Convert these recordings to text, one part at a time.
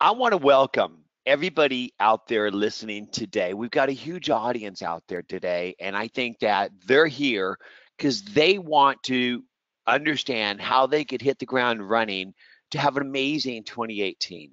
I want to welcome everybody out there listening today. We've got a huge audience out there today, and I think that they're here because they want to understand how they could hit the ground running to have an amazing 2018.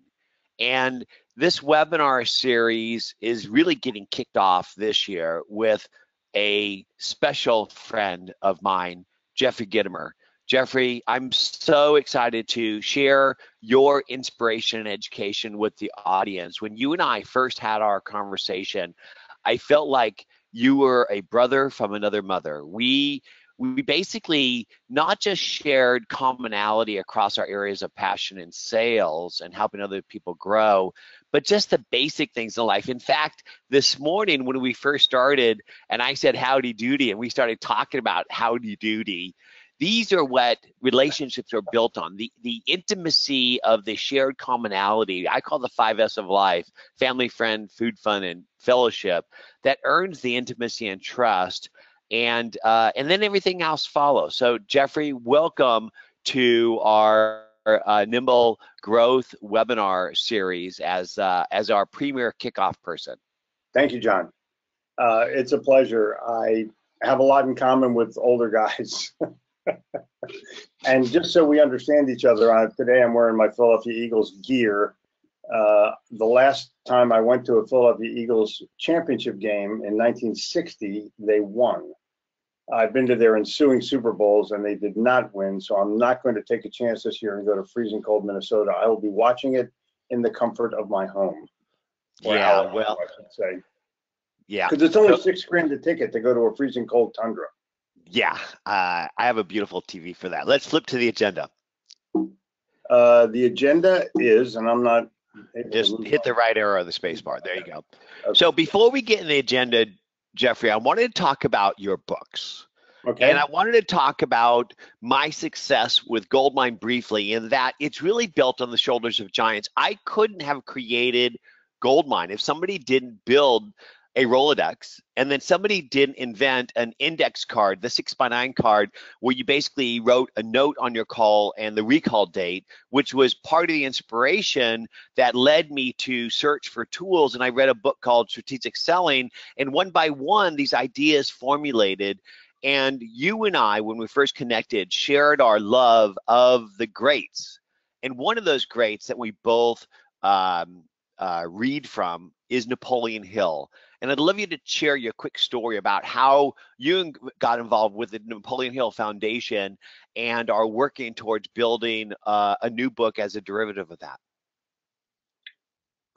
And this webinar series is really getting kicked off this year with a special friend of mine, Jeffrey Gitomer. Jeffrey, I'm so excited to share your inspiration and education with the audience. When you and I first had our conversation, I felt like you were a brother from another mother. We basically not just shared commonality across our areas of passion in sales and helping other people grow, but just the basic things in life. In fact, this morning when we first started and I said howdy doody and we started talking about howdy doody, these are what relationships are built on, the intimacy of the shared commonality. I call the 5S of life: family, friend, food, fun, and fellowship, that earns the intimacy and trust. And then everything else follows. So Jeffrey, welcome to our Nimble Growth webinar series as our premier kickoff person. Thank you, John. It's a pleasure. I have a lot in common with older guys. And just so we understand each other, today I'm wearing my Philadelphia Eagles gear. The last time I went to a Philadelphia Eagles championship game in 1960, they won. I've been to their ensuing Super Bowls and they did not win, so I'm not going to take a chance this year and go to freezing cold Minnesota. I will be watching it in the comfort of my home. Yeah, well, I should say. Yeah. Because it's only $6,000 a ticket to go to a freezing cold tundra. Yeah, I have a beautiful TV for that. Let's flip to the agenda. The agenda is, and I'm not... Just hit the right arrow of the space bar. There you go. Okay. So before we get in the agenda, Jeffrey, I wanted to talk about your books. Okay. And I wanted to talk about my success with Goldmine briefly, in that it's really built on the shoulders of giants. I couldn't have created Goldmine if somebody didn't build a Rolodex, and then somebody didn't invent an index card, the 6x9 card, where you basically wrote a note on your call and the recall date, which was part of the inspiration that led me to search for tools. And I read a book called Strategic Selling, and one by one, these ideas formulated. And you and I, when we first connected, shared our love of the greats. And one of those greats that we both read from is Napoleon Hill. And I'd love you to share your quick story about how you got involved with the Napoleon Hill Foundation and are working towards building a new book as a derivative of that.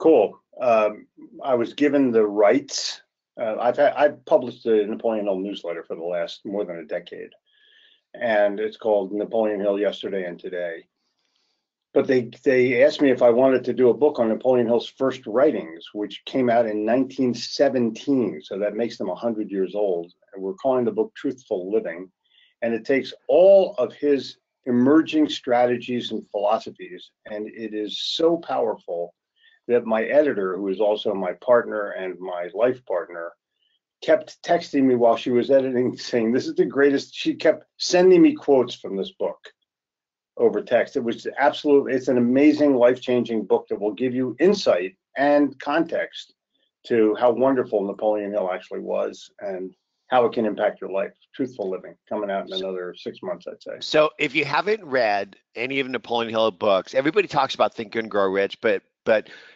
Cool. I was given the rights. I've published the Napoleon Hill newsletter for the last more than a decade, and it's called Napoleon Hill Yesterday and Today. But they asked me if I wanted to do a book on Napoleon Hill's first writings, which came out in 1917. So that makes them 100 years old. And we're calling the book Truthful Living. And it takes all of his emerging strategies and philosophies. And it is so powerful that my editor, who is also my partner and my life partner, kept texting me while she was editing, saying, "This is the greatest." She kept sending me quotes from this book over text. It was absolutely, it's an amazing, life-changing book that will give you insight and context to how wonderful Napoleon Hill actually was and how it can impact your life. Truthful Living, coming out in another 6 months, I'd say. So if you haven't read any of Napoleon Hill books, everybody talks about Think and Grow Rich, but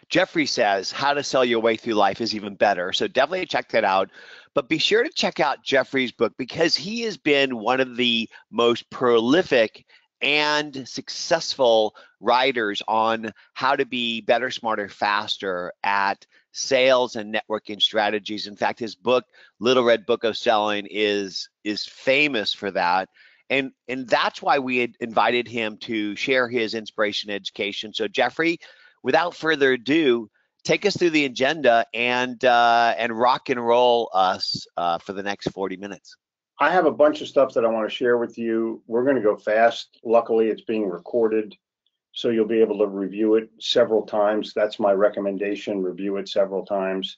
Jeffrey says how to sell your way through life is even better. So definitely check that out. But be sure to check out Jeffrey's book, because he has been one of the most prolific and successful writers on how to be better, smarter, faster at sales and networking strategies. In fact, his book, Little Red Book of Selling, is famous for that. And that's why we had invited him to share his inspiration and education. So Jeffrey, without further ado, take us through the agenda and rock and roll us for the next 40 minutes. I have a bunch of stuff that I want to share with you. We're going to go fast. Luckily, it's being recorded, so you'll be able to review it several times. That's my recommendation. Review it several times.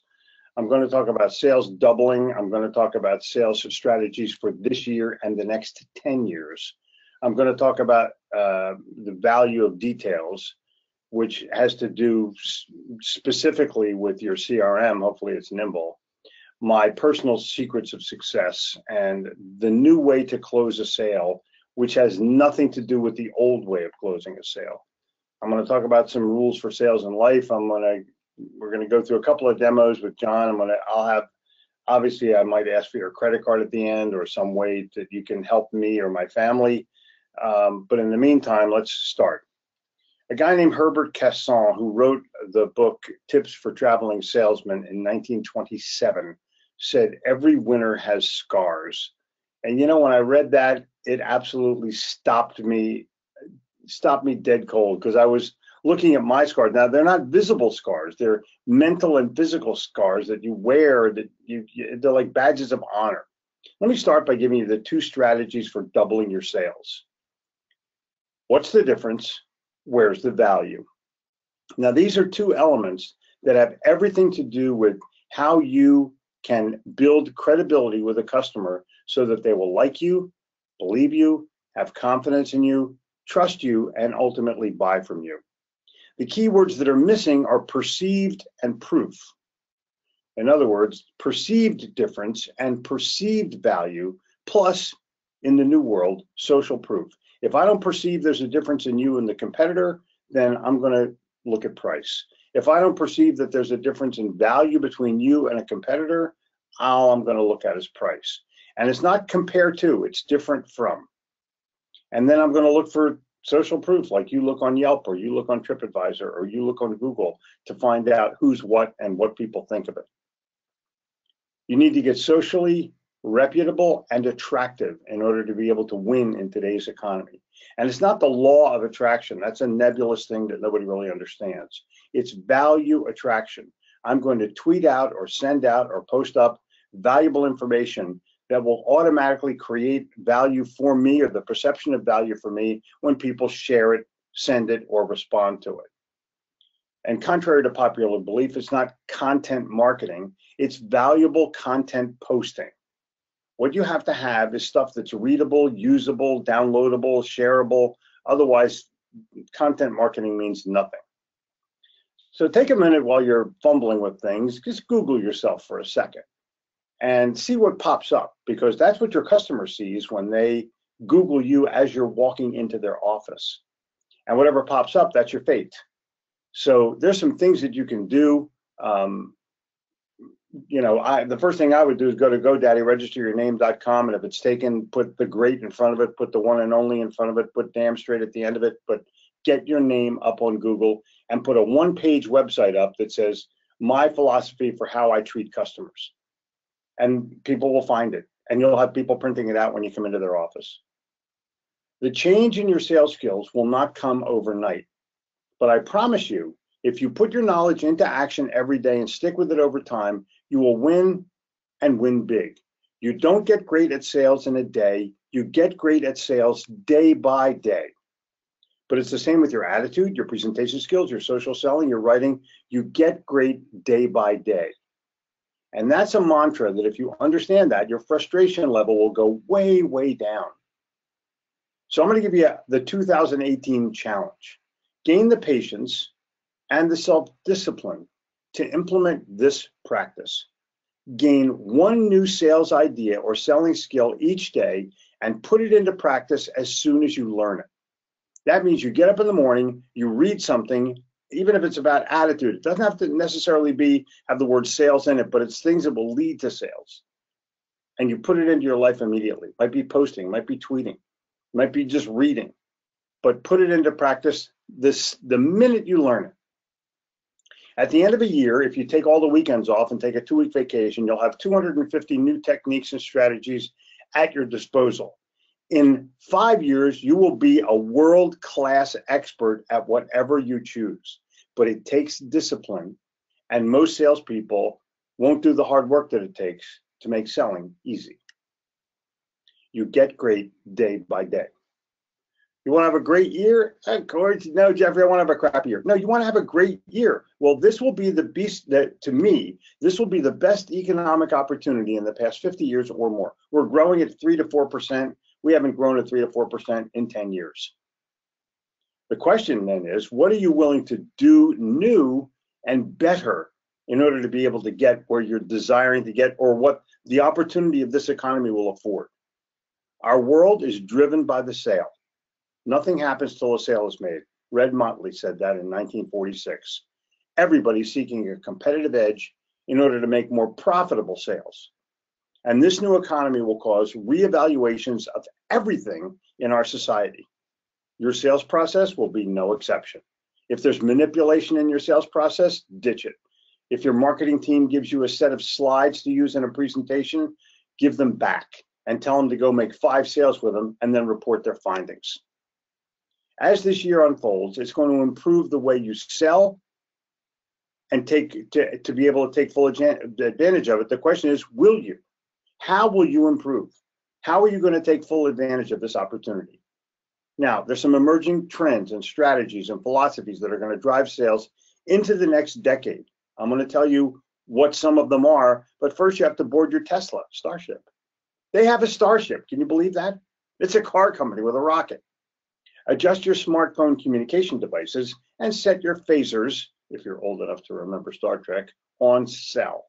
I'm going to talk about sales doubling. I'm going to talk about sales strategies for this year and the next 10 years. I'm going to talk about the value of details. which has to do specifically with your CRM. Hopefully it's nimble. My personal secrets of success, and the new way to close a sale, which has nothing to do with the old way of closing a sale. I'm going to talk about some rules for sales in life. We're going to go through a couple of demos with John. I'll have, obviously I might ask for your credit card at the end, or some way that you can help me or my family. But in the meantime, let's start. A guy named Herbert Casson, who wrote the book Tips for Traveling Salesmen in 1927, said every winner has scars. And you know, when I read that, it absolutely stopped me dead cold, because I was looking at my scars. Now, they're not visible scars. They're mental and physical scars that you wear, that they're like badges of honor. Let me start by giving you the 2 strategies for doubling your sales. What's the difference? Where's the value? Now, these are 2 elements that have everything to do with how you can build credibility with a customer so that they will like you, believe you, have confidence in you, trust you, and ultimately buy from you. The key words that are missing are perceived and proof. In other words, perceived difference and perceived value, plus, in the new world, social proof. If I don't perceive there's a difference in you and the competitor, then I'm going to look at price. If I don't perceive that there's a difference in value between you and a competitor, all I'm going to look at is price. And it's not compare to, it's different from. And then I'm going to look for social proof, like you look on Yelp, or you look on TripAdvisor, or you look on Google to find out who's what and what people think of it. You need to get socially reputable and attractive in order to be able to win in today's economy. And it's not the law of attraction. That's a nebulous thing that nobody really understands. It's value attraction. I'm going to tweet out or send out or post up valuable information that will automatically create value for me, or the perception of value for me, when people share it, send it, or respond to it. And contrary to popular belief, it's not content marketing, it's valuable content posting. What you have to have is stuff that's readable, usable, downloadable, shareable. Otherwise, content marketing means nothing. So take a minute while you're fumbling with things, just Google yourself for a second and see what pops up, because that's what your customer sees when they Google you as you're walking into their office. And whatever pops up, that's your fate. So there's some things that you can do. The first thing I would do is go to GoDaddy, registeryourname.com, and if it's taken, put the great in front of it, put the one and only in front of it, put damn straight at the end of it, but get your name up on Google and put a 1-page website up that says, my philosophy for how I treat customers. And people will find it, and you'll have people printing it out when you come into their office. The change in your sales skills will not come overnight, but I promise you, if you put your knowledge into action every day and stick with it over time, you will win, and win big. You don't get great at sales in a day. You get great at sales day by day. But it's the same with your attitude, your presentation skills, your social selling, your writing. You get great day by day. And that's a mantra that if you understand that, your frustration level will go way, way down. So I'm going to give you the 2018 challenge. Gain the patience and the self-discipline to implement this practice. Gain 1 new sales idea or selling skill each day and put it into practice as soon as you learn it. That means you get up in the morning, you read something, even if it's about attitude. It doesn't have to necessarily have the word sales in it, but it's things that will lead to sales. And you put it into your life immediately. It might be posting, might be tweeting, might be just reading, but put it into practice the minute you learn it. At the end of a year, if you take all the weekends off and take a 2-week vacation, you'll have 250 new techniques and strategies at your disposal. In 5 years, you will be a world-class expert at whatever you choose. But it takes discipline, and most salespeople won't do the hard work that it takes to make selling easy. You get great day by day. You want to have a great year? Of course, no, Jeffrey, I want to have a crappy year. No, you want to have a great year. Well, this will be the beast that, to me, this will be the best economic opportunity in the past 50 years or more. We're growing at 3 to 4%. We haven't grown at 3 to 4% in 10 years. The question then is, what are you willing to do new and better in order to be able to get where you're desiring to get, or what the opportunity of this economy will afford? Our world is driven by the sale. Nothing happens till a sale is made. Red Motley said that in 1946. Everybody's seeking a competitive edge in order to make more profitable sales. And this new economy will cause reevaluations of everything in our society. Your sales process will be no exception. If there's manipulation in your sales process, ditch it. If your marketing team gives you a set of slides to use in a presentation, give them back and tell them to go make 5 sales with them and then report their findings. As this year unfolds, it's going to improve the way you sell and to be able to take full advantage of it. The question is, will you? How will you improve? How are you going to take full advantage of this opportunity? Now, there's some emerging trends and strategies and philosophies that are going to drive sales into the next decade. I'm going to tell you what some of them are, but first you have to board your Tesla Starship. They have a Starship. Can you believe that? It's a car company with a rocket. Adjust your smartphone communication devices and set your phasers, if you're old enough to remember Star Trek, on sell.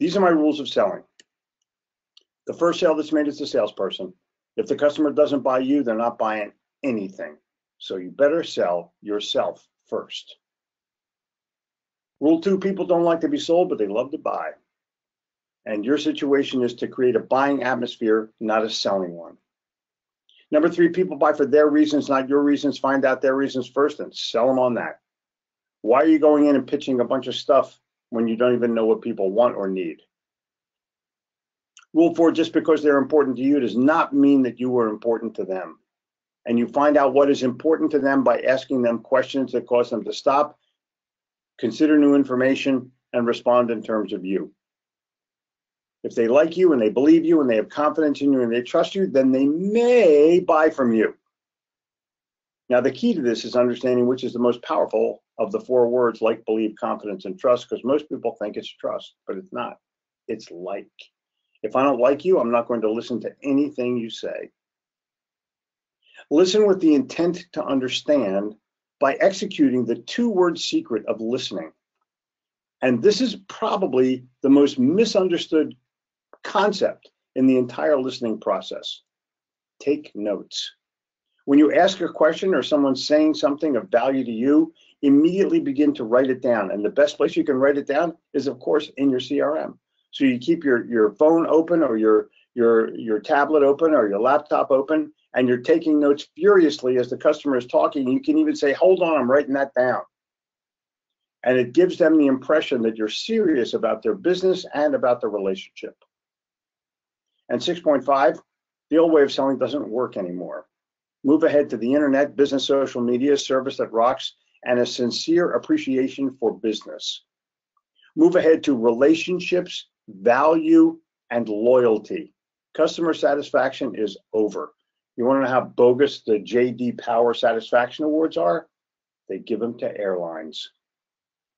These are my rules of selling. The first sale that's made is the salesperson. If the customer doesn't buy you, they're not buying anything. So you better sell yourself first. Rule 2, people don't like to be sold, but they love to buy. And your situation is to create a buying atmosphere, not a selling one. Number 3, people buy for their reasons, not your reasons. Find out their reasons first and sell them on that. Why are you going in and pitching a bunch of stuff when you don't even know what people want or need? Rule 4, just because they're important to you does not mean that you are important to them. And you find out what is important to them by asking them questions that cause them to stop, consider new information, and respond in terms of you. If they like you and they believe you and they have confidence in you and they trust you, then they may buy from you. Now, the key to this is understanding which is the most powerful of the 4 words: like, believe, confidence, and trust, because most people think it's trust, but it's not. It's like. If I don't like you, I'm not going to listen to anything you say. Listen with the intent to understand by executing the 2-word secret of listening. And this is probably the most misunderstood concept in the entire listening process. Take notes. When you ask a question or someone's saying something of value to you, immediately begin to write it down. And the best place you can write it down is, of course, in your CRM. So you keep your phone open, or your tablet open, or your laptop open, and you're taking notes furiously as the customer is talking. You can even say, hold on, I'm writing that down. And it gives them the impression that you're serious about their business and about the relationship. And 6.5, the old way of selling doesn't work anymore. Move ahead to the internet, business, social media, service that rocks, and a sincere appreciation for business. Move ahead to relationships, value, and loyalty. Customer satisfaction is over. You want to know how bogus the J.D. Power Satisfaction Awards are? They give them to airlines.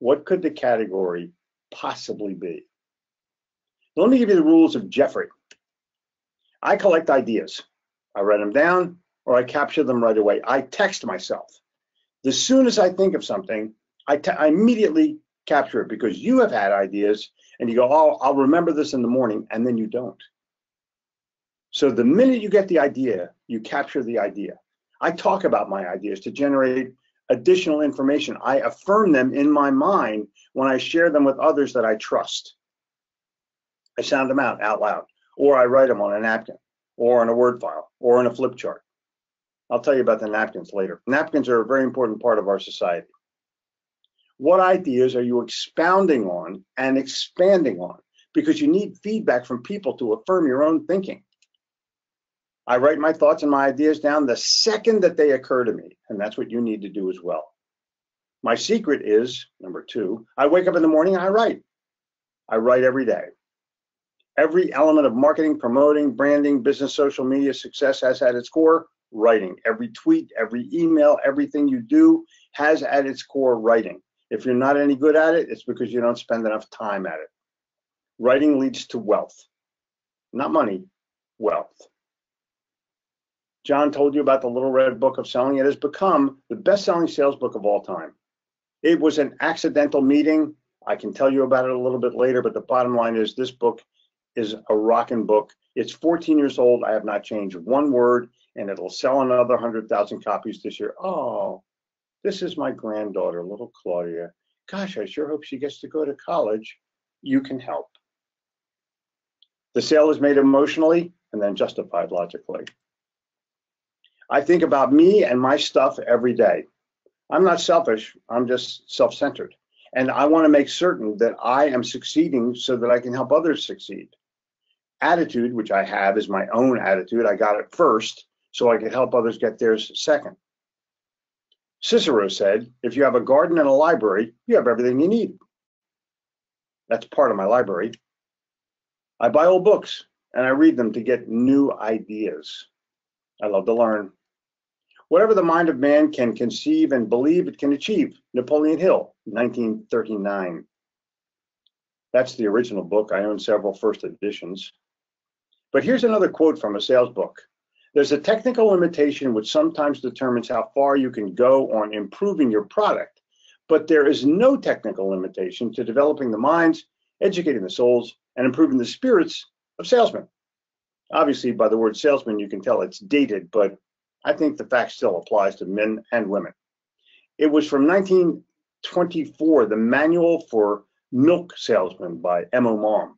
What could the category possibly be? Let me give you the rules of Jeffrey. I collect ideas. I write them down, or I capture them right away. I text myself. As soon as I think of something, I immediately capture it, because you have had ideas and you go, oh, I'll remember this in the morning, and then you don't. So the minute you get the idea, you capture the idea. I talk about my ideas to generate additional information. I affirm them in my mind when I share them with others that I trust. I sound them out loud, or I write them on a napkin, or on a Word file, or in a flip chart. I'll tell you about the napkins later. Napkins are a very important part of our society. What ideas are you expounding on and expanding on? Because you need feedback from people to affirm your own thinking. I write my thoughts and my ideas down the second that they occur to me, and that's what you need to do as well. My secret is, number 2, I wake up in the morning and I write. I write every day. Every element of marketing, promoting, branding, business, social media success has at its core writing. Every tweet, every email, everything you do has at its core writing. If you're not any good at it, it's because you don't spend enough time at it. Writing leads to wealth. Not money, wealth. John told you about the Little Red Book of Selling. It has become the best-selling sales book of all time. It was an accidental meeting. I can tell you about it a little bit later, but the bottom line is this book is a rockin' book. It's 14 years old. I have not changed one word, and it'll sell another 100,000 copies this year. Oh, this is my granddaughter, little Claudia. Gosh, I sure hope she gets to go to college. You can help. The sale is made emotionally and then justified logically. I think about me and my stuff every day. I'm not selfish, I'm just self-centered. And I want to make certain that I am succeeding so that I can help others succeed. Attitude, which I have, is my own attitude. I got it first, so I could help others get theirs second. Cicero said, if you have a garden and a library, you have everything you need. That's part of my library. I buy old books and I read them to get new ideas. I love to learn. Whatever the mind of man can conceive and believe it can achieve. Napoleon Hill, 1939. That's the original book. I own several first editions. But here's another quote from a sales book. There's a technical limitation which sometimes determines how far you can go on improving your product, but there is no technical limitation to developing the minds, educating the souls, and improving the spirits of salesmen. Obviously, by the word salesman, you can tell it's dated, but I think the fact still applies to men and women. It was from 1924, the Manual for Milk Salesmen by M.O. Maum.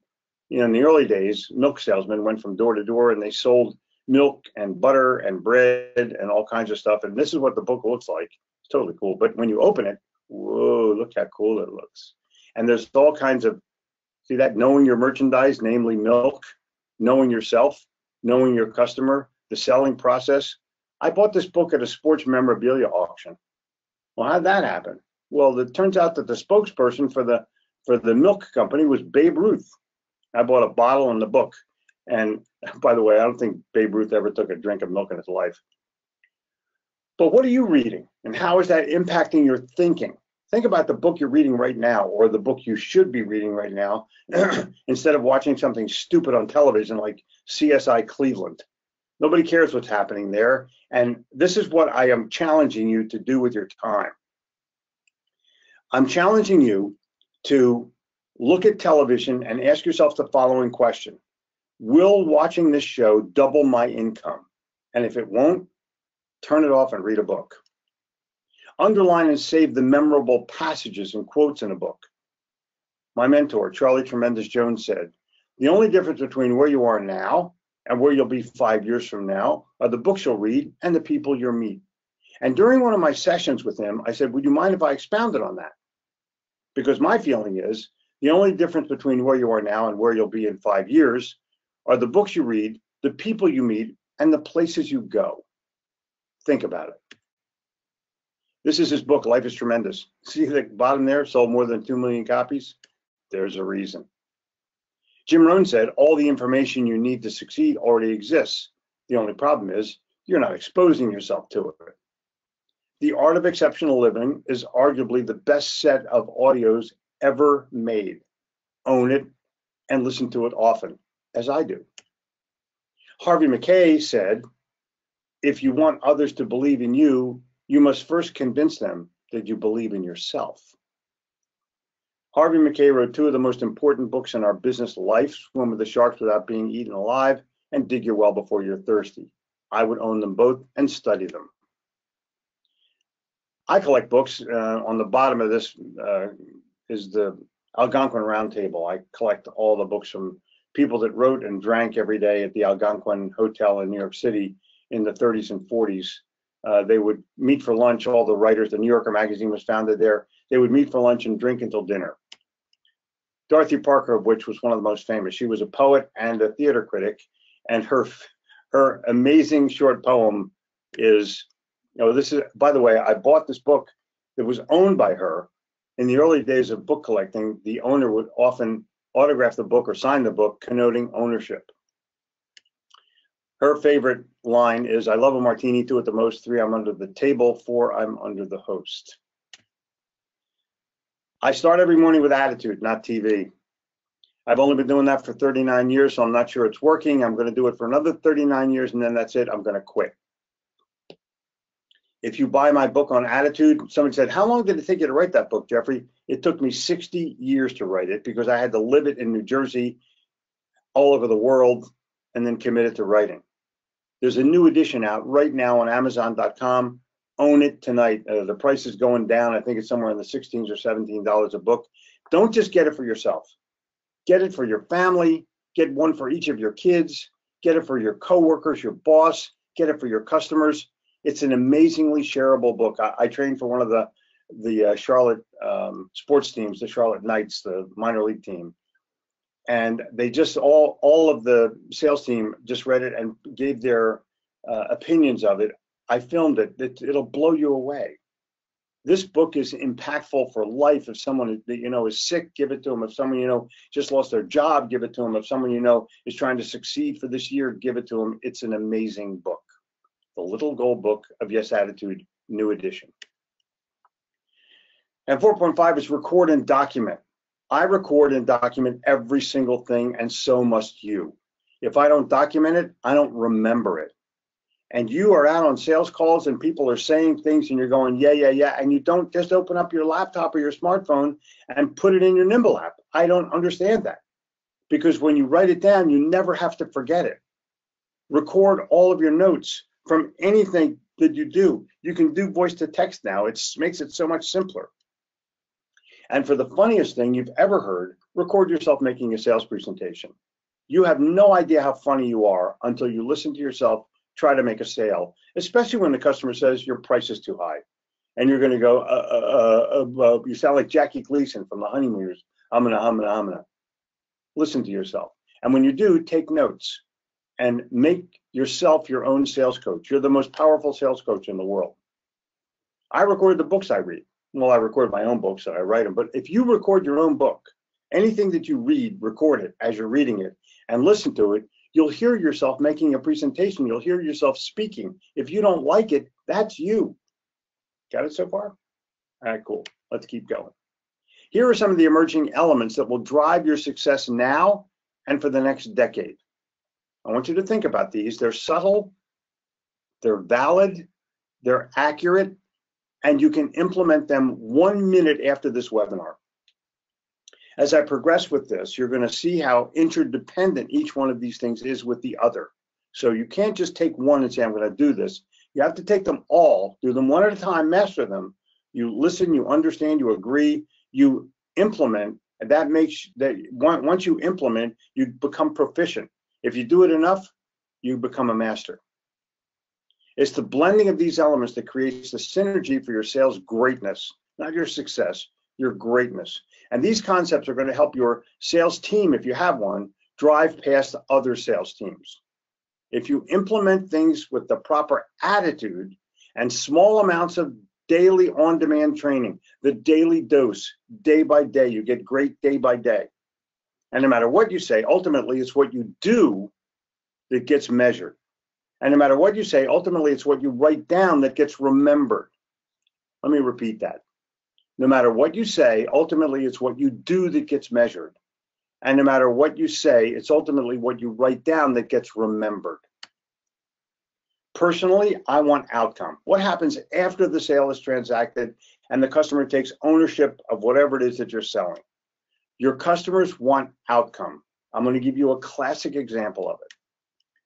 You know, in the early days, milk salesmen went from door to door and they sold milk and butter and bread and all kinds of stuff. And this is what the book looks like. It's totally cool. But when you open it, whoa, look how cool it looks. And there's all kinds of, see that, knowing your merchandise, namely milk, knowing yourself, knowing your customer, the selling process. I bought this book at a sports memorabilia auction. Well, how'd that happen? Well, it turns out that the spokesperson for the milk company was Babe Ruth. I bought a bottle and the book. And by the way, I don't think Babe Ruth ever took a drink of milk in his life. But what are you reading? And how is that impacting your thinking? Think about the book you're reading right now, or the book you should be reading right now, instead of watching something stupid on television like CSI Cleveland. Nobody cares what's happening there. And this is what I am challenging you to do with your time. I'm challenging you to look at television and ask yourself the following question. Will watching this show double my income? And if it won't, turn it off and read a book. Underline and save the memorable passages and quotes in a book. My mentor, Charlie Tremendous Jones, said, the only difference between where you are now and where you'll be 5 years from now are the books you'll read and the people you'll meet. And during one of my sessions with him, I said, would you mind if I expounded on that? Because my feeling is the only difference between where you are now and where you'll be in 5 years are the books you read, the people you meet, and the places you go. Think about it. This is his book, Life is Tremendous. See the bottom there, sold more than 2 million copies? There's a reason. Jim Rohn said, all the information you need to succeed already exists. The only problem is you're not exposing yourself to it. The Art of Exceptional Living is arguably the best set of audios ever made. Own it and listen to it often, as I do. Harvey Mackay said, if you want others to believe in you, you must first convince them that you believe in yourself. Harvey Mackay wrote 2 of the most important books in our business life, Swim with the Sharks Without Being Eaten Alive, and Dig Your Well Before You're Thirsty. I would own them both and study them. I collect books. On the bottom of this is the Algonquin Roundtable. I collect all the books from people that wrote and drank every day at the Algonquin Hotel in New York City in the 30s and 40s. They would meet for lunch, all the writers. The New Yorker magazine was founded there. They would meet for lunch and drink until dinner. Dorothy Parker, of which was one of the most famous. She was a poet and a theater critic, and her amazing short poem is, this is, by the way, I bought this book that was owned by her. In the early days of book collecting, the owner would often autograph the book or sign the book, connoting ownership. Her favorite line is, I love a martini, 2 at the most, 3 I'm under the table, 4 I'm under the host. I start every morning with attitude, not TV. I've only been doing that for 39 years, so I'm not sure it's working. I'm going to do it for another 39 years, and then that's it. I'm going to quit. If you buy my book on attitude, someone said, how long did it take you to write that book, Jeffrey? It took me 60 years to write it because I had to live it in New Jersey, all over the world, and then commit to writing. There's a new edition out right now on Amazon.com. Own it tonight. The price is going down. I think it's somewhere in the $16 or $17 a book. Don't just get it for yourself. Get it for your family. Get one for each of your kids. Get it for your coworkers, your boss. Get it for your customers. It's an amazingly shareable book. I trained for one of the Charlotte sports teams, the Charlotte Knights, the minor league team. And they just all of the sales team just read it and gave their opinions of it. I filmed it. It'll blow you away. This book is impactful for life. If someone that you know is sick, give it to them. If someone you know just lost their job, give it to them. If someone you know is trying to succeed for this year, give it to them. It's an amazing book. The Little Gold Book of Yes Attitude, new edition. And 4.5 is record and document. I record and document every single thing, and so must you. If I don't document it, I don't remember it. And you are out on sales calls and people are saying things and you're going, yeah, yeah, yeah. And you don't just open up your laptop or your smartphone and put it in your Nimble app. I don't understand that. Because when you write it down, you never have to forget it. Record all of your notes from anything that you do. You can do voice to text now. It makes it so much simpler. And for the funniest thing you've ever heard, record yourself making a sales presentation. You have no idea how funny you are until you listen to yourself try to make a sale, especially when the customer says your price is too high. And you're going to go, you sound like Jackie Gleason from the Honeymooners. I'm gonna. Listen to yourself. And when you do, take notes and make yourself your own sales coach. You're the most powerful sales coach in the world. I record the books I read. Well, I record my own books and I write them. But if you record your own book, anything that you read, record it as you're reading it and listen to it. You'll hear yourself making a presentation. You'll hear yourself speaking. If you don't like it, that's you. Got it so far? All right, cool. Let's keep going. Here are some of the emerging elements that will drive your success now and for the next decade. I want you to think about these. They're subtle, they're valid, they're accurate, and you can implement them 1 minute after this webinar. As I progress with this, you're going to see how interdependent each one of these things is with the other. So you can't just take one and say, I'm going to do this. You have to take them all, do them one at a time, master them. You listen, you understand, you agree, you implement, and that makes that once you implement, you become proficient. If you do it enough, you become a master. It's the blending of these elements that creates the synergy for your sales greatness, not your success, your greatness. And these concepts are going to help your sales team, if you have one, drive past other sales teams. If you implement things with the proper attitude and small amounts of daily on-demand training, the daily dose, day by day, you get great day by day. And no matter what you say, ultimately it's what you do that gets measured. And no matter what you say, ultimately it's what you write down that gets remembered. Let me repeat that. No matter what you say, ultimately it's what you do that gets measured. And no matter what you say, it's ultimately what you write down that gets remembered. Personally, I want outcome. What happens after the sale is transacted and the customer takes ownership of whatever it is that you're selling? Your customers want outcome. I'm going to give you a classic example of it.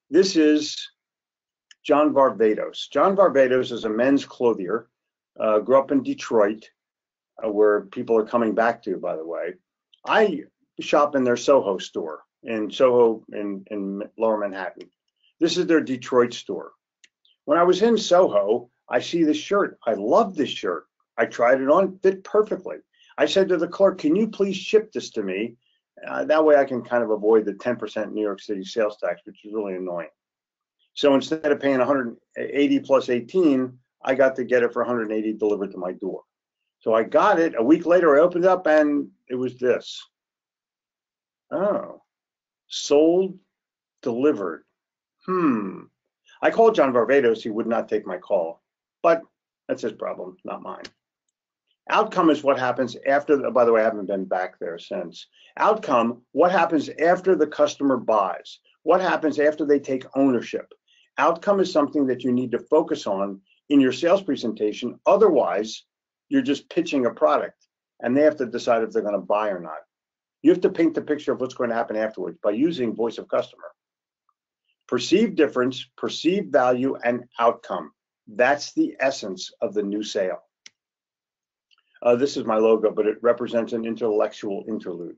This is John Varvatos. John Varvatos is a men's clothier, grew up in Detroit, where people are coming back to, by the way. I shop in their Soho store, in Soho in Lower Manhattan. This is their Detroit store. When I was in Soho, I see this shirt. I love this shirt. I tried it on, fit perfectly. I said to the clerk, can you please ship this to me? That way I can kind of avoid the 10% New York City sales tax, which is really annoying. So instead of paying 180 plus 18, I got to get it for 180 delivered to my door. So I got it. A week later, I opened it up and it was this. Oh, sold, delivered. I called John Varvatos. He would not take my call, but that's his problem, not mine. Outcome is what happens after, by the way, I haven't been back there since. Outcome, what happens after the customer buys? What happens after they take ownership? Outcome is something that you need to focus on in your sales presentation. Otherwise, you're just pitching a product and they have to decide if they're going to buy or not. You have to paint the picture of what's going to happen afterwards by using voice of customer. Perceived difference, perceived value, and outcome. That's the essence of the new sale. This is my logo, but it represents an intellectual interlude.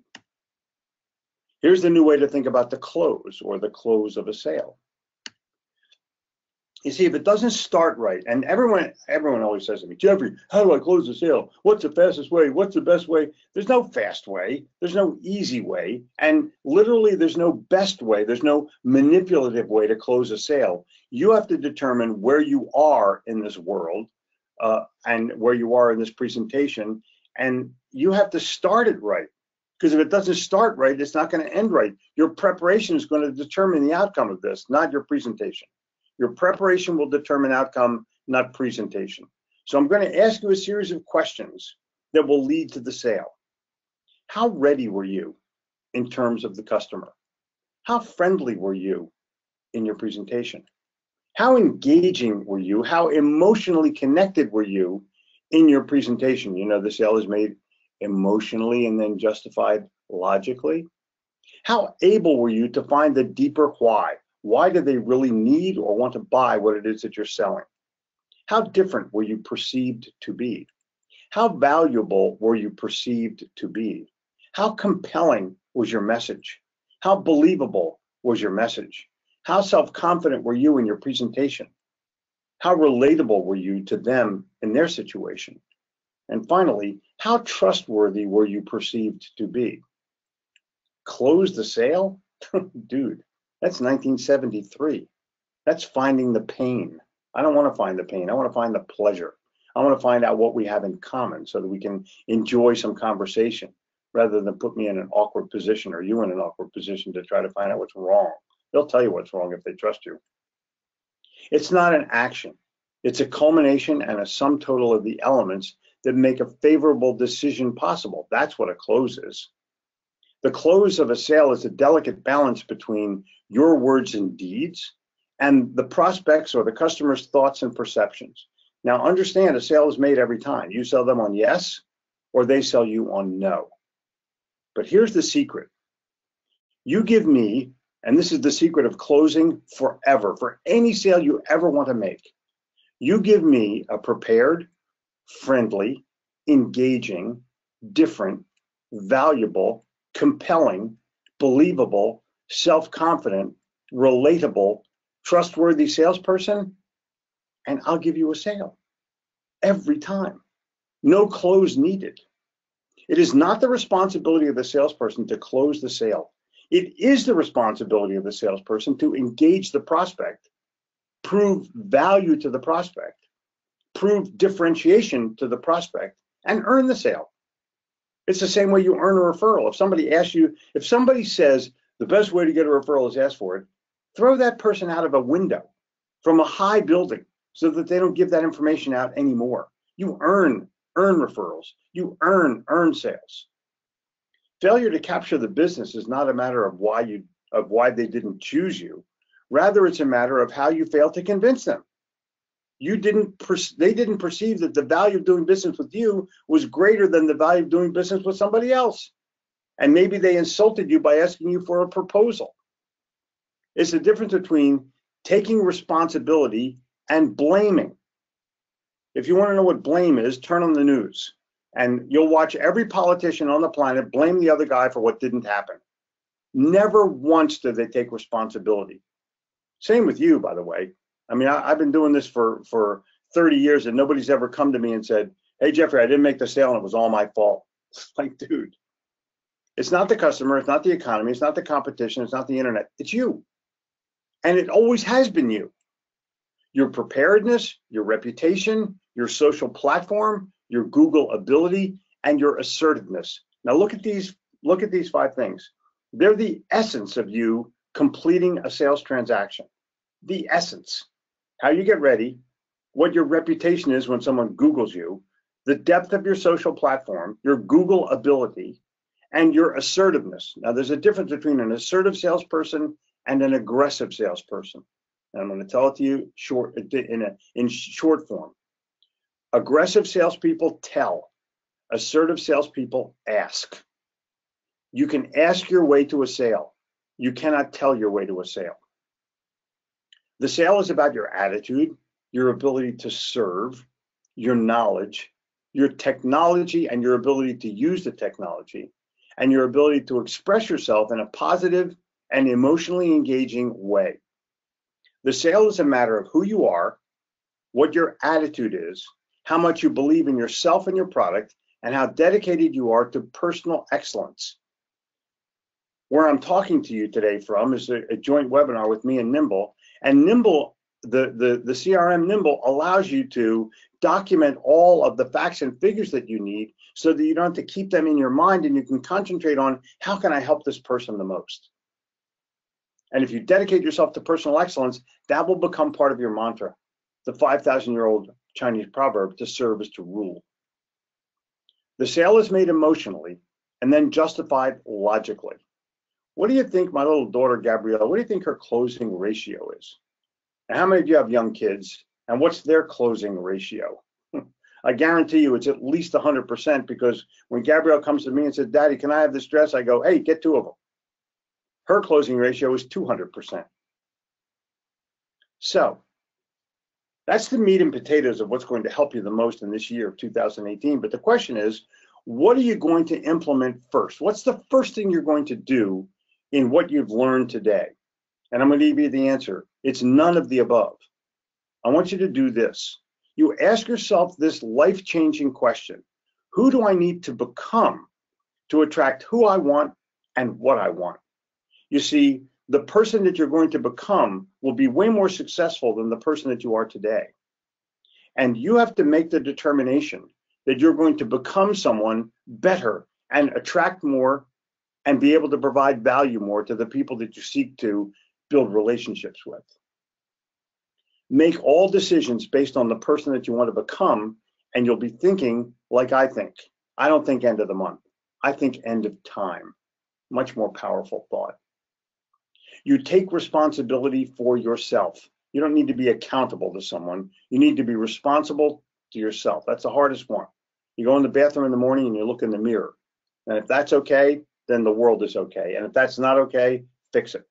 Here's the new way to think about the close, or the close of a sale. You see, if it doesn't start right, and everyone always says to me, Jeffrey, how do I close a sale? What's the fastest way? What's the best way? There's no fast way. There's no easy way. And literally, there's no best way. There's no manipulative way to close a sale. You have to determine where you are in this world and where you are in this presentation. And you have to start it right. Because if it doesn't start right, it's not going to end right. Your preparation is going to determine the outcome of this, not your presentation. Your preparation will determine outcome, not presentation. So I'm going to ask you a series of questions that will lead to the sale. How ready were you in terms of the customer? How friendly were you in your presentation? How engaging were you? How emotionally connected were you in your presentation? You know, the sale is made emotionally and then justified logically. How able were you to find the deeper why? Why do they really need or want to buy what it is that you're selling? How different were you perceived to be? How valuable were you perceived to be? How compelling was your message? How believable was your message? How self-confident were you in your presentation? How relatable were you to them in their situation? And finally, how trustworthy were you perceived to be? Close the sale? Dude, that's 1973. That's finding the pain. I don't want to find the pain. I want to find the pleasure. I want to find out what we have in common so that we can enjoy some conversation rather than put me in an awkward position or you in an awkward position to try to find out what's wrong. They'll tell you what's wrong if they trust you. It's not an action. It's a culmination and a sum total of the elements that make a favorable decision possible. That's what a close is. The close of a sale is a delicate balance between your words and deeds and the prospects or the customer's thoughts and perceptions. Now, understand, a sale is made every time. You sell them on yes, or they sell you on no. But here's the secret. You give me, and this is the secret of closing forever, for any sale you ever want to make, you give me a prepared, friendly, engaging, different, valuable, compelling, believable, self-confident, relatable, trustworthy salesperson, and I'll give you a sale every time. No close needed. It is not the responsibility of the salesperson to close the sale. It is the responsibility of the salesperson to engage the prospect, prove value to the prospect, prove differentiation to the prospect, and earn the sale. It's the same way you earn a referral. If somebody asks you, if somebody says the best way to get a referral is ask for it, throw that person out of a window from a high building so that they don't give that information out anymore. You earn referrals. You earn sales. Failure to capture the business is not a matter of why they didn't choose you. Rather, it's a matter of how you failed to convince them. They didn't perceive that the value of doing business with you was greater than the value of doing business with somebody else. And maybe they insulted you by asking you for a proposal. It's the difference between taking responsibility and blaming. If you want to know what blame is, turn on the news and you'll watch every politician on the planet blame the other guy for what didn't happen. Never once do they take responsibility. Same with you, by the way. I mean, I've been doing this for 30 years and nobody's ever come to me and said, hey, Jeffrey, I didn't make the sale and it was all my fault. It's like, dude, it's not the customer, it's not the economy, it's not the competition, it's not the internet, it's you. And it always has been you. Your preparedness, your reputation, your social platform, your Google ability, and your assertiveness. Now look at these 5 things. They're the essence of you completing a sales transaction. The essence. How you get ready, what your reputation is when someone Googles you, the depth of your social platform, your Google ability, and your assertiveness. Now, there's a difference between an assertive salesperson and an aggressive salesperson. And I'm going to tell it to you in short form. Aggressive salespeople tell. Assertive salespeople ask. You can ask your way to a sale. You cannot tell your way to a sale. The sale is about your attitude, your ability to serve, your knowledge, your technology, and your ability to use the technology, and your ability to express yourself in a positive and emotionally engaging way. The sale is a matter of who you are, what your attitude is, how much you believe in yourself and your product, and how dedicated you are to personal excellence. Where I'm talking to you today from is a joint webinar with me and Nimble. And Nimble, the CRM Nimble allows you to document all of the facts and figures that you need so that you don't have to keep them in your mind and you can concentrate on how can I help this person the most. And if you dedicate yourself to personal excellence, that will become part of your mantra. The 5,000-year-old Chinese proverb, to serve is to rule. The sale is made emotionally and then justified logically. What do you think my little daughter, Gabrielle, what do you think her closing ratio is? And how many of you have young kids? And what's their closing ratio? I guarantee you it's at least 100% because when Gabrielle comes to me and says, Daddy, can I have this dress? I go, hey, get 2 of them. Her closing ratio is 200%. So that's the meat and potatoes of what's going to help you the most in this year of 2018. But the question is, what are you going to implement first? What's the first thing you're going to do in what you've learned today? And I'm going to give you the answer. It's none of the above. I want you to do this. You ask yourself this life-changing question. Who do I need to become to attract who I want and what I want? You see, the person that you're going to become will be way more successful than the person that you are today. And you have to make the determination that you're going to become someone better and attract more and be able to provide value more to the people that you seek to build relationships with. Make all decisions based on the person that you want to become, and you'll be thinking like I think. I don't think end of the month. I think end of time. Much more powerful thought. You take responsibility for yourself. You don't need to be accountable to someone. You need to be responsible to yourself. That's the hardest one. You go in the bathroom in the morning and you look in the mirror. And if that's okay, then the world is okay. And if that's not okay, fix it.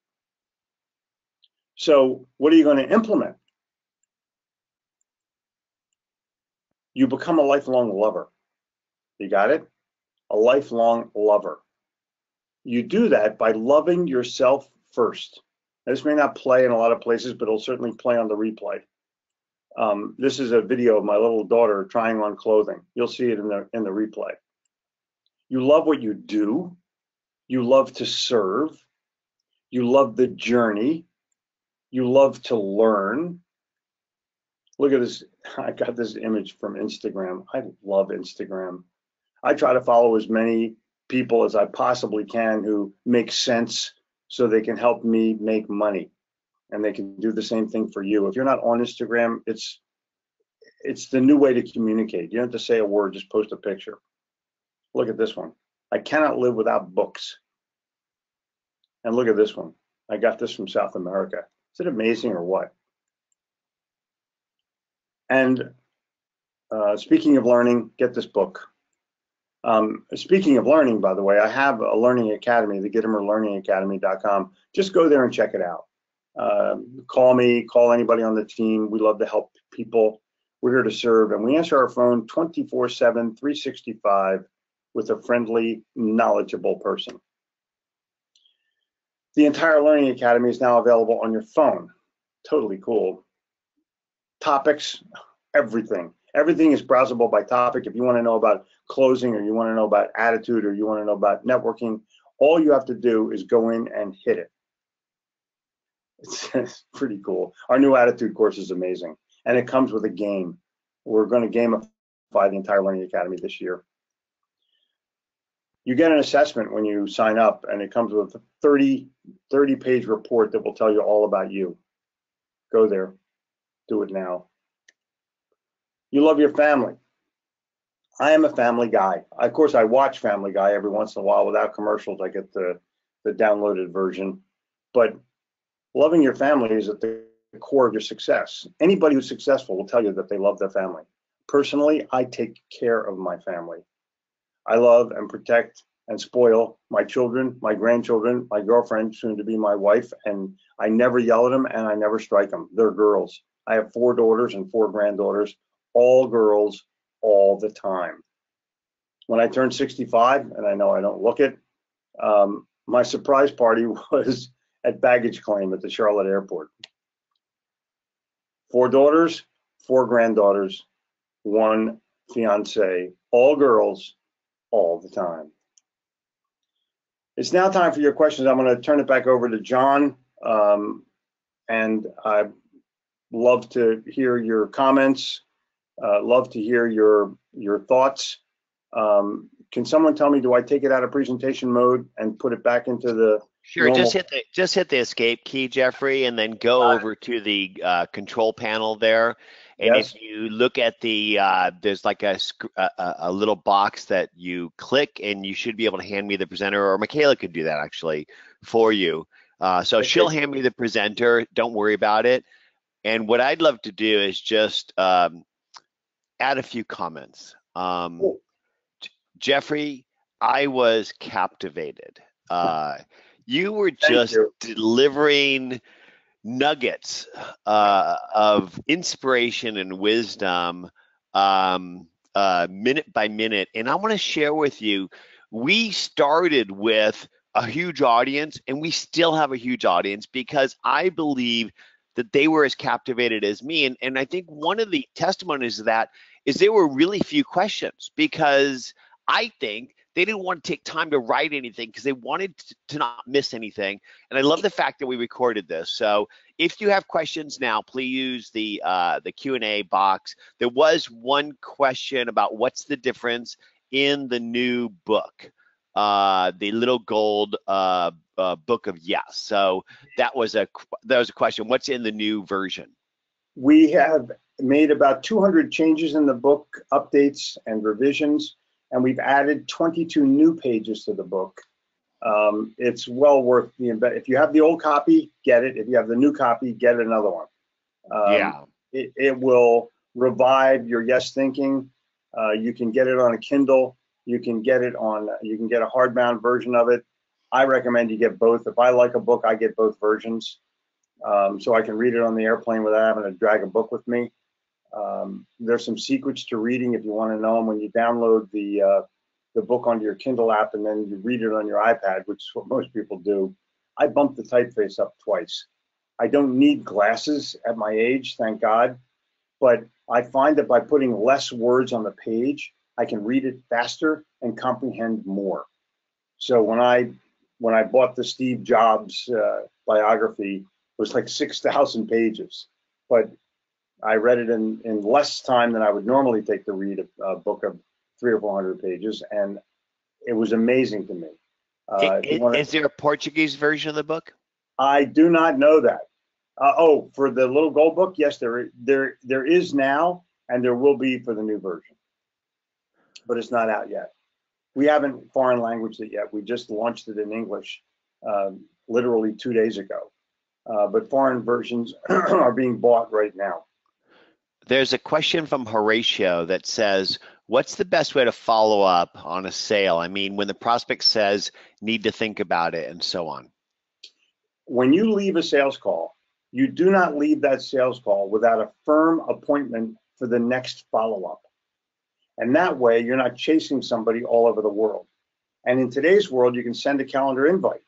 So what are you going to implement? You become a lifelong lover. You got it? A lifelong lover. You do that by loving yourself first. This may not play in a lot of places, but it'll certainly play on the replay. This is a video of my little daughter trying on clothing. You'll see it in the replay. You love what you do. You love to serve. You love the journey. You love to learn. Look at this. I got this image from Instagram. I love Instagram. I try to follow as many people as I possibly can who make sense so they can help me make money. And they can do the same thing for you. If you're not on Instagram, it's the new way to communicate. You don't have to say a word, just post a picture. Look at this one. I cannot live without books. And look at this one. I got this from South America. Is it amazing or what? And speaking of learning, get this book. Speaking of learning, by the way, I have a learning academy, the GitomerLearningAcademy.com. Just go there and check it out. Call me, call anybody on the team. We love to help people. We're here to serve, and we answer our phone 24/7, 365 with a friendly, knowledgeable person. The entire Learning Academy is now available on your phone. Totally cool. Topics, everything. Everything is browsable by topic. If you want to know about closing, or you want to know about attitude, or you want to know about networking, all you have to do is go in and hit it. It's pretty cool. Our new attitude course is amazing, and it comes with a game. We're going to gamify the entire Learning Academy this year. You get an assessment when you sign up, and it comes with a 30-page report that will tell you all about you. Go there. Do it now. You love your family. I am a family guy. Of course, I watch Family Guy every once in a while without commercials. I get the downloaded version. But loving your family is at the core of your success. Anybody who's successful will tell you that they love their family. Personally, I take care of my family. I love and protect and spoil my children, my grandchildren, my girlfriend, soon to be my wife, and I never yell at them and I never strike them. They're girls. I have 4 daughters and 4 granddaughters, all girls, all the time. When I turned 65, and I know I don't look it, my surprise party was at baggage claim at the Charlotte airport. 4 daughters, 4 granddaughters, 1 fiance, all girls, all the time. It's now time for your questions. I'm going to turn it back over to John, and I'd love to hear your comments, love to hear your thoughts. Can someone tell me, do I take it out of presentation mode and put it back into the Sure, normal? just hit the escape key, Jeffrey, and then go over to the control panel there. And Yes. if you look at the, there's like a little box that you click, and you should be able to hand me the presenter, or Michaela could do that actually for you. So Okay. she'll hand me the presenter. Don't worry about it. And what I'd love to do is just add a few comments. Cool. Jeffrey, I was captivated. You were just delivering nuggets of inspiration and wisdom minute by minute. And I want to share with you, we started with a huge audience, and we still have a huge audience because I believe that they were as captivated as me. And I think one of the testimonies of that is there were really few questions, because I think they didn't want to take time to write anything because they wanted to not miss anything. And I love the fact that we recorded this. So if you have questions now, please use the Q&A box. There was one question about what's the difference in the new book, the little gold book of yes. So that was a question. What's in the new version? We have made about 200 changes in the book, updates and revisions, and we've added 22 new pages to the book. It's well worth the investment. If you have the old copy, get it. If you have the new copy, get another one. Yeah. It will revive your yes thinking. You can get it on a Kindle. You can get it on. You can get a hardbound version of it. I recommend you get both. If I like a book, I get both versions, so I can read it on the airplane without having to drag a book with me. There's some secrets to reading if you want to know them. When you download the book onto your Kindle app and then you read it on your iPad, which is what most people do, I bumped the typeface up twice. I don't need glasses at my age, thank God, but I find that by putting less words on the page, I can read it faster and comprehend more. So when I bought the Steve Jobs biography, it was like 6,000 pages, but I read it in less time than I would normally take to read a book of 300 or 400 pages, and it was amazing to me. Is there a Portuguese version of the book? I do not know that. For the little gold book, yes, there is now, and there will be for the new version, but it's not out yet. We haven't foreign languaged it yet. We just launched it in English literally 2 days ago, but foreign versions are being bought right now. There's a question from Horatio that says, what's the best way to follow up on a sale? I mean, when the prospect says, need to think about it, and so on. When you leave a sales call, you do not leave that sales call without a firm appointment for the next follow-up. And that way, you're not chasing somebody all over the world. And in today's world, you can send a calendar invite.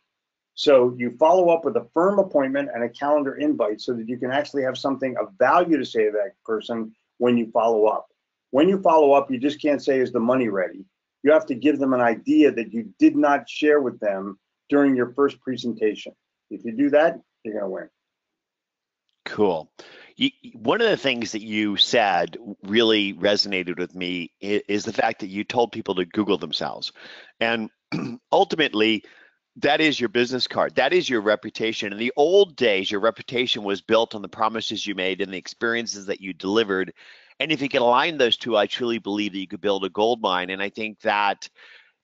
So you follow up with a firm appointment and a calendar invite so that you can actually have something of value to say to that person when you follow up. When you follow up, you just can't say, is the money ready? You have to give them an idea that you did not share with them during your first presentation. If you do that, you're going to win. Cool. One of the things that you said really resonated with me is the fact that you told people to Google themselves. And ultimately, that is your business card. That is your reputation. In the old days, your reputation was built on the promises you made and the experiences that you delivered. And if you can align those two, I truly believe that you could build a gold mine. And I think that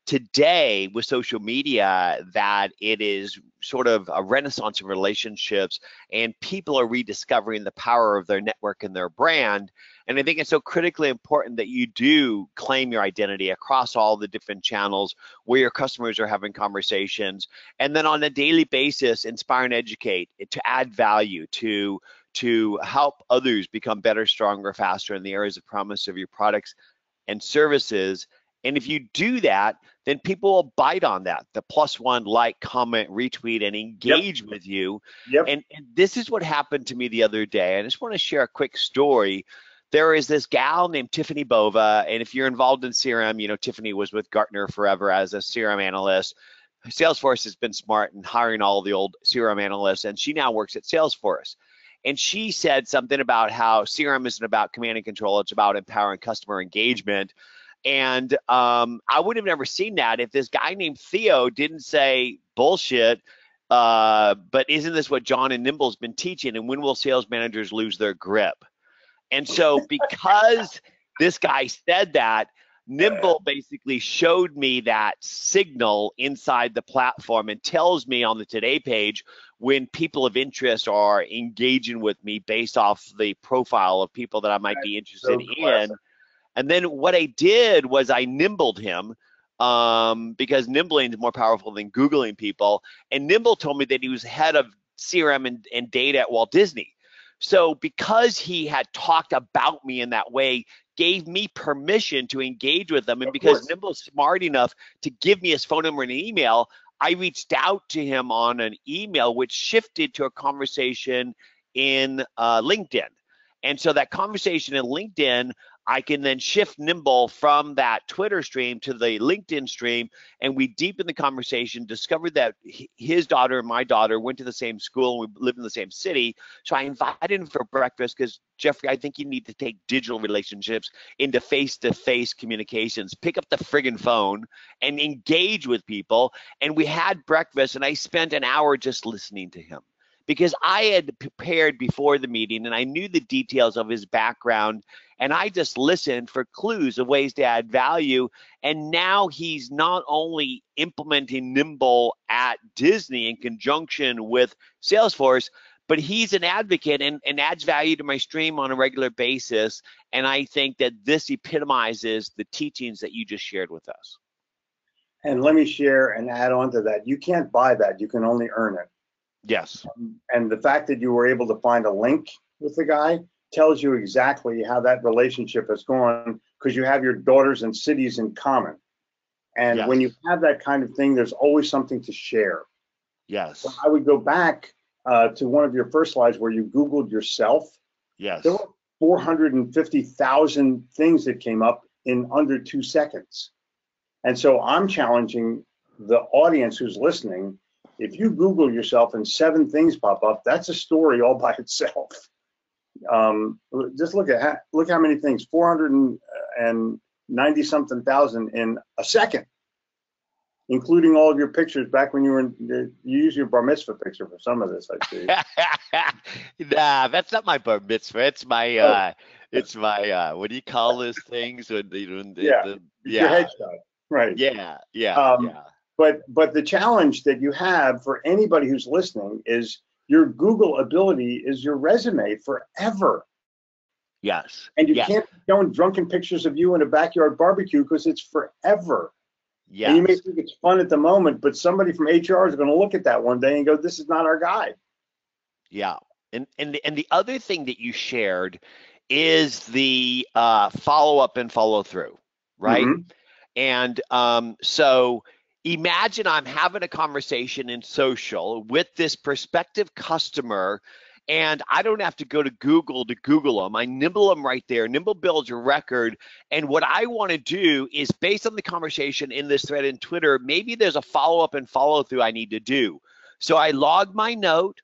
today with social media that it is sort of a renaissance in relationships, and people are rediscovering the power of their network and their brand. And I think it's so critically important that you do claim your identity across all the different channels where your customers are having conversations, and then on a daily basis, inspire and educate, to add value, to help others become better, stronger, faster in the areas of promise of your products and services. And if you do that, then people will bite on that. The +1, like, comment, retweet, and Yep. engage with you. Yep. And this is what happened to me the other day. I just want to share a quick story. There is this gal named Tiffany Bova, and if you're involved in CRM, you know Tiffany was with Gartner forever as a CRM analyst. Salesforce has been smart in hiring all the old CRM analysts, and she now works at Salesforce. And she said something about how CRM isn't about command and control, it's about empowering customer engagement. And I would have never seen that if this guy named Theo didn't say bullshit. But isn't this what John and Nimble's been teaching? And when will sales managers lose their grip? And so because this guy said that, Nimble basically showed me that signal inside the platform and tells me on the Today page when people of interest are engaging with me based off the profile of people that I might be interested in. And then what I did was I nimbled him, because nimbling is more powerful than Googling people. And Nimble told me that he was head of CRM and data at Walt Disney. So because he had talked about me in that way, gave me permission to engage with them. And because Nimble's smart enough to give me his phone number and email, I reached out to him on an email, which shifted to a conversation in LinkedIn. And so that conversation in LinkedIn, I can then shift Nimble from that Twitter stream to the LinkedIn stream, and we deepened the conversation, discovered that his daughter and my daughter went to the same school, and we live in the same city. So I invited him for breakfast because, Jeffrey, I think you need to take digital relationships into face-to-face communications. Pick up the friggin' phone and engage with people. And we had breakfast, and I spent an hour just listening to him, because I had prepared before the meeting and I knew the details of his background, and I just listened for clues of ways to add value. And now he's not only implementing Nimble at Disney in conjunction with Salesforce, but he's an advocate and adds value to my stream on a regular basis. And I think that this epitomizes the teachings that you just shared with us. And let me share and add on to that. You can't buy that. You can only earn it. Yes. And the fact that you were able to find a link with the guy tells you exactly how that relationship has gone, because you have your daughters and cities in common. And Yes. when you have that kind of thing, there's always something to share. Yes. So I would go back to one of your first slides where you Googled yourself. Yes. There were 450,000 things that came up in under 2 seconds. And so I'm challenging the audience who's listening. If you Google yourself and 7 things pop up, that's a story all by itself. Just look how many things, 490 something thousand in a second, including all of your pictures back when you use your bar mitzvah picture for some of this, I see. Nah, that's not my bar mitzvah. It's my what do you call those things? Your headshot, right? Yeah. But the challenge that you have for anybody who's listening is your Google ability is your resume forever. Yes. And you can't be showing drunken pictures of you in a backyard barbecue because it's forever. Yes. And you may think it's fun at the moment, but somebody from HR is going to look at that one day and go, "This is not our guy." Yeah. And the other thing that you shared is the follow-up and follow-through, right? Mm-hmm. And so imagine I'm having a conversation in social with this prospective customer, and I don't have to go to Google them. I nimble them right there. Nimble builds a record. And what I want to do is, based on the conversation in this thread in Twitter, maybe there's a follow-up and follow-through I need to do. So I log my note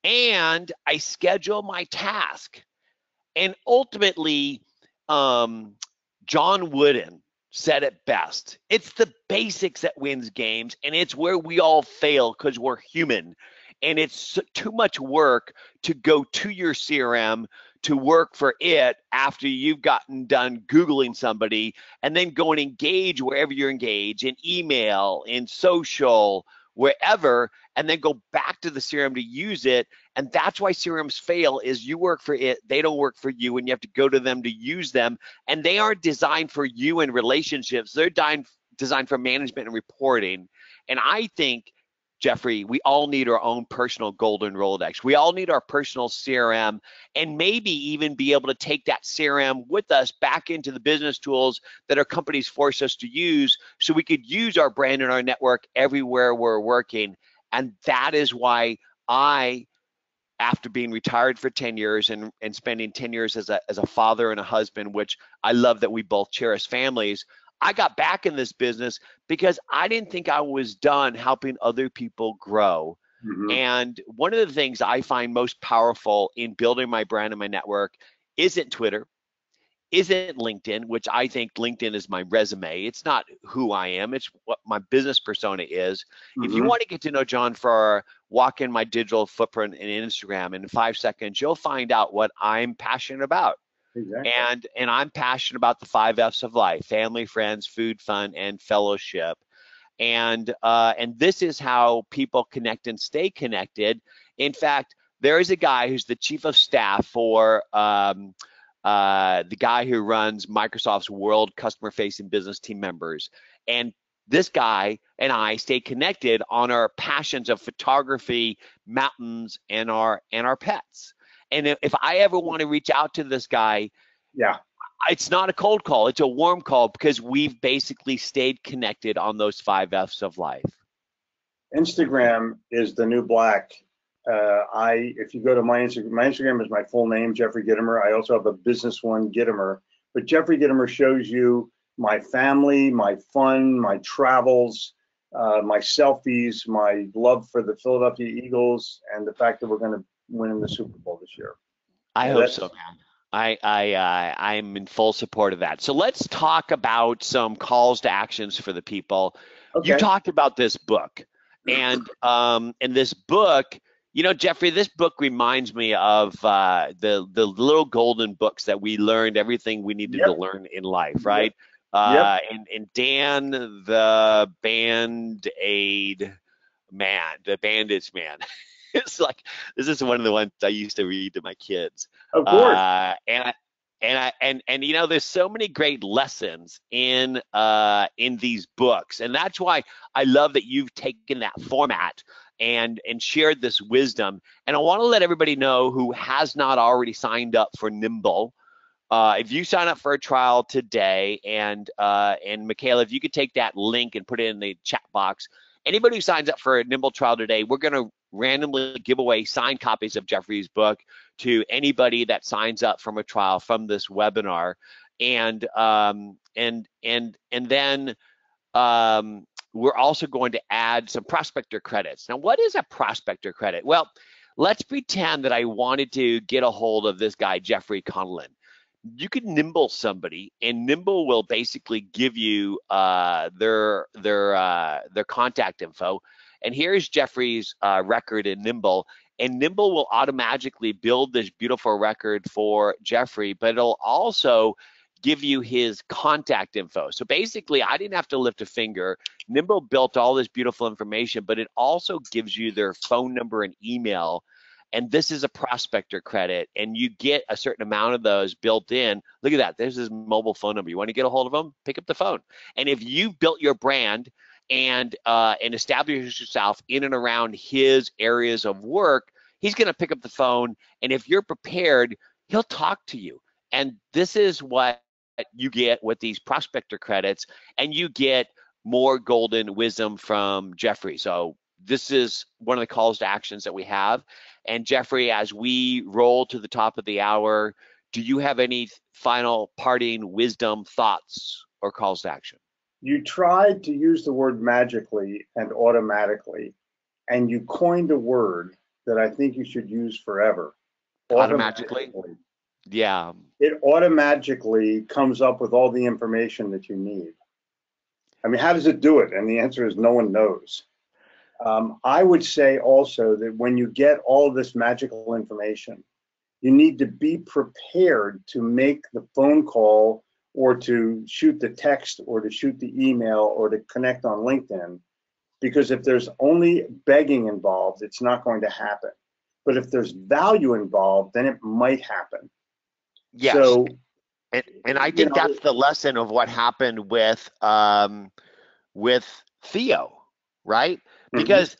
and I schedule my task. And ultimately, John Wooden said it best. It's the basics that wins games, and it's where we all fail because we're human. And it's too much work to go to your CRM, to work for it after you've gotten done Googling somebody, and then go and engage wherever you're engaged, in email, in social, wherever, and then go back to the CRM to use it. And that's why CRMs fail, is you work for it, they don't work for you, and you have to go to them to use them. And they aren't designed for you and relationships. They're designed for management and reporting. And I think, Jeffrey, we all need our own personal golden Rolodex. We all need our personal CRM, and maybe even be able to take that CRM with us back into the business tools that our companies force us to use, so we could use our brand and our network everywhere we're working. And that is why after being retired for 10 years and spending 10 years as a father and a husband, which I love that we both share as families, I got back in this business because I didn't think I was done helping other people grow. Mm-hmm. And one of the things I find most powerful in building my brand and my network isn't Twitter, isn't LinkedIn, which I think LinkedIn is my resume. It's not who I am, it's what my business persona is. If you Mm-hmm. want to get to know John Farrar, walk in my digital footprint in Instagram. In 5 seconds, you'll find out what I'm passionate about. Exactly. And I'm passionate about the 5 F's of life: family, friends, food, fun, and fellowship. And this is how people connect and stay connected. In fact, there is a guy who's the chief of staff for the guy who runs Microsoft's world customer-facing business team members. And this guy and I stay connected on our passions of photography, mountains, and our pets. And if I ever want to reach out to this guy, Yeah. it's not a cold call, it's a warm call, because we've basically stayed connected on those 5 F's of life. Instagram is the new black. If you go to my Instagram is my full name, Jeffrey Gitomer. I also have a business one, Gitomer. But Jeffrey Gitomer shows you my family, my fun, my travels, my selfies, my love for the Philadelphia Eagles, and the fact that we're going to win in the Super Bowl this year. I hope so, man. I'm in full support of that. So let's talk about some calls to actions for the people. Okay. You talked about this book, and this book, you know, Jeffrey, this book reminds me of the little golden books that we learned everything we needed to learn in life, right? Yep. And Dan, the Band-Aid man, the Bandage man. It's like, this is one of the ones I used to read to my kids. Of course. And you know, there's so many great lessons in these books, and that's why I love that you've taken that format and shared this wisdom. And I want to let everybody know who has not already signed up for Nimble. If you sign up for a trial today, and Michaela, if you could take that link and put it in the chat box. Anybody who signs up for a Nimble trial today, we're going to randomly give away signed copies of Jeffrey's book to anybody that signs up from a trial from this webinar. And then we're also going to add some prospector credits. Now, what is a prospector credit? Well, let's pretend that I wanted to get a hold of this guy, Jeffrey Conlon. You can Nimble somebody, and Nimble will basically give you their contact info. And here's Jeffrey's record in Nimble, and Nimble will automatically build this beautiful record for Jeffrey, but it'll also give you his contact info. So basically, I didn't have to lift a finger. Nimble built all this beautiful information, but it also gives you their phone number and email. And this is a prospector credit, and you get a certain amount of those built in. Look at that. There's his mobile phone number. You want to get a hold of him? Pick up the phone. And if you've built your brand and established yourself in and around his areas of work, he's going to pick up the phone. And if you're prepared, he'll talk to you. And this is what you get with these prospector credits, and you get more golden wisdom from Jeffrey. So this is one of the calls to actions that we have. And Jeffrey, as we roll to the top of the hour, do you have any final parting wisdom, thoughts, or calls to action? You tried to use the word magically and automatically, and you coined a word that I think you should use forever. Automatically? Yeah. It automatically comes up with all the information that you need. I mean, how does it do it? And the answer is no one knows. I would say also that when you get all of this magical information, You need to be prepared to make the phone call or to shoot the text or to shoot the email or to connect on LinkedIn. Because if there's only begging involved, it's not going to happen. But if there's value involved, then it might happen. Yes. So, And I think that's the lesson of what happened with Theo, right? Because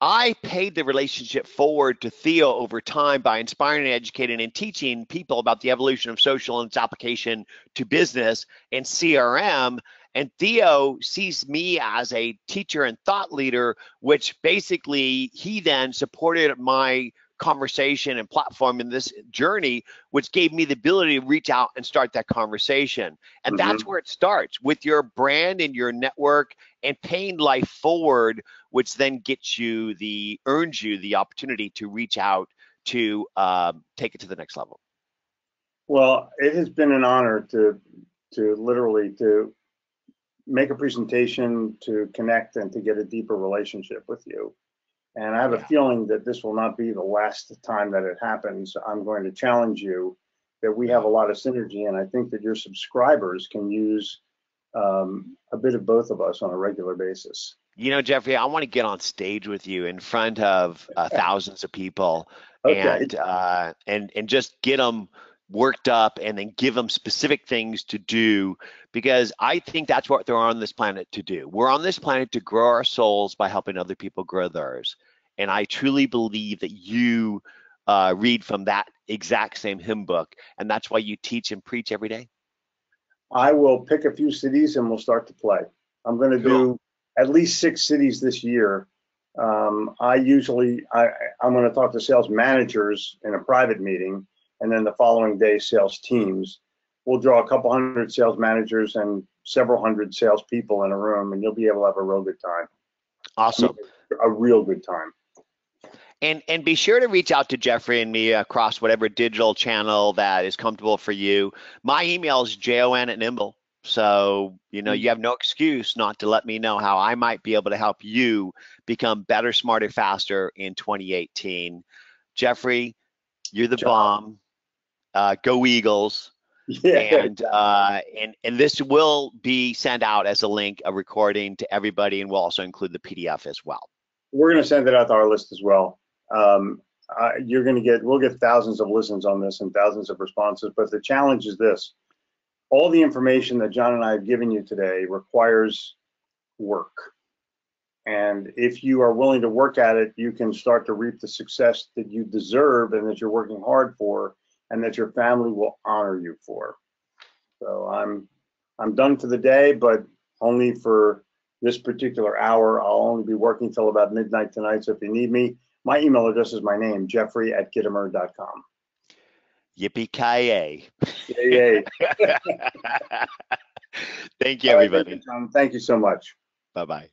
I paid the relationship forward to Theo over time by inspiring, educating, and teaching people about the evolution of social and its application to business and CRM. And Theo sees me as a teacher and thought leader, which basically he then supported my conversation and platform in this journey, which gave me the ability to reach out and start that conversation. And that's where it starts, with your brand and your network and paying life forward, which then earns you the opportunity to reach out to take it to the next level. Well, it has been an honor to literally to make a presentation, to connect, and to get a deeper relationship with you. And I have a feeling that this will not be the last time that it happens. I'm going to challenge you that we have a lot of synergy, and I think that your subscribers can use a bit of both of us on a regular basis. You know, Jeffrey, I want to get on stage with you in front of thousands of people, Okay. and just get them worked up, and then give them specific things to do, because I think that's what they're on this planet to do. We're on this planet to grow our souls by helping other people grow theirs. And I truly believe that you read from that exact same hymn book, and that's why you teach and preach every day. I will pick a few cities and we'll start to play. I'm going to do at least 6 cities this year. I'm going to talk to sales managers in a private meeting, and then the following day, sales teams. We'll draw a couple hundred sales managers and several hundred sales people in a room, and you'll be able to have a real good time. Awesome. I mean, a real good time. And be sure to reach out to Jeffrey and me across whatever digital channel that is comfortable for you. My email is jon@nimble. So, you have no excuse not to let me know how I might be able to help you become better, smarter, faster in 2018. Jeffrey, you're the bomb. Go Eagles. Yeah. And this will be sent out as a link, a recording to everybody, and we'll also include the PDF as well. We're going to send it out to our list as well. We'll get thousands of listens on this and thousands of responses, but the challenge is this: all the information that John and I have given you today requires work. And if you are willing to work at it, you can start to reap the success that you deserve and that you're working hard for, and that your family will honor you for. So I'm done for the day, but only for this particular hour. I'll only be working till about midnight tonight. So if you need me, my email address is my name, Jeffrey@Gitomer.com. Yippee-ki-yay. Yay. Thank you, everybody. Thank you, John. Thank you so much. Bye-bye.